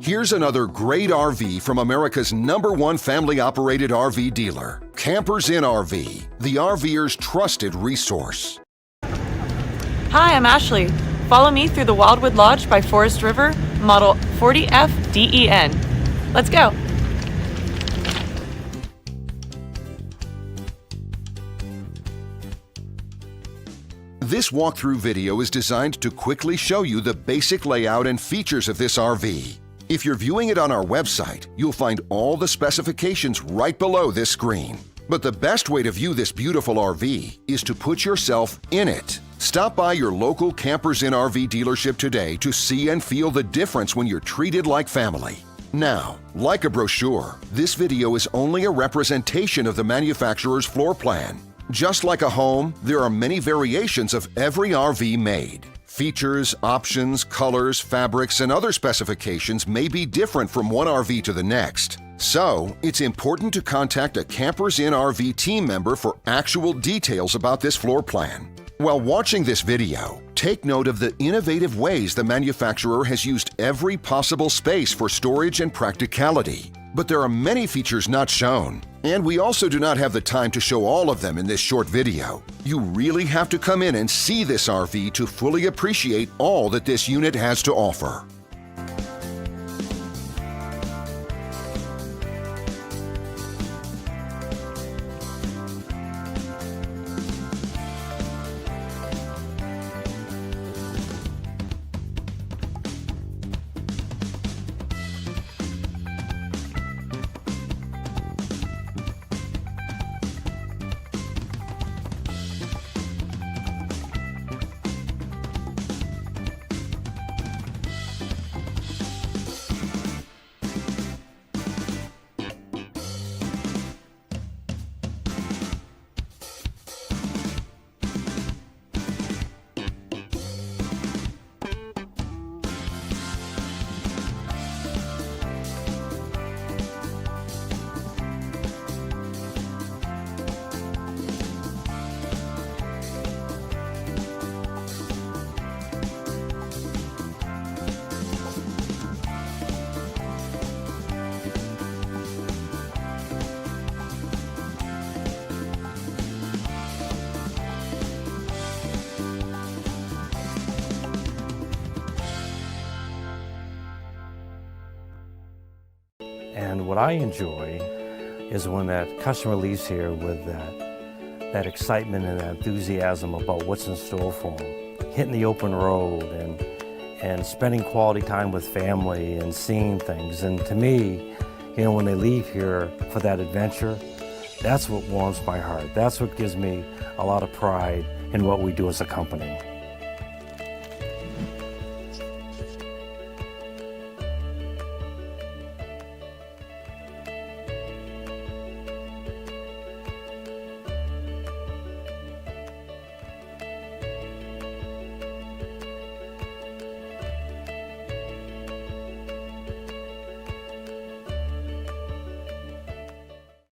Here's another great RV from America's #1 family-operated RV dealer, Campers Inn RV, the RVer's trusted resource. Hi, I'm Ashley. Follow me through the Wildwood Lodge by Forest River, model 40FDEN. Let's go. This walkthrough video is designed to quickly show you the basic layout and features of this RV. If you're viewing it on our website, you'll find all the specifications right below this screen. But the best way to view this beautiful RV is to put yourself in it. Stop by your local Campers Inn RV dealership today to see and feel the difference when you're treated like family. Now, like a brochure, this video is only a representation of the manufacturer's floor plan. Just like a home, there are many variations of every RV made. Features, options, colors, fabrics, and other specifications may be different from one RV to the next. So, it's important to contact a Campers Inn RV team member for actual details about this floor plan. While watching this video, take note of the innovative ways the manufacturer has used every possible space for storage and practicality. But there are many features not shown, and we also do not have the time to show all of them in this short video. You really have to come in and see this RV to fully appreciate all that this unit has to offer. And what I enjoy is when that customer leaves here with that excitement and that enthusiasm about what's in store for them. Hitting the open road and spending quality time with family and seeing things. And to me, you know, when they leave here for that adventure, that's what warms my heart. That's what gives me a lot of pride in what we do as a company.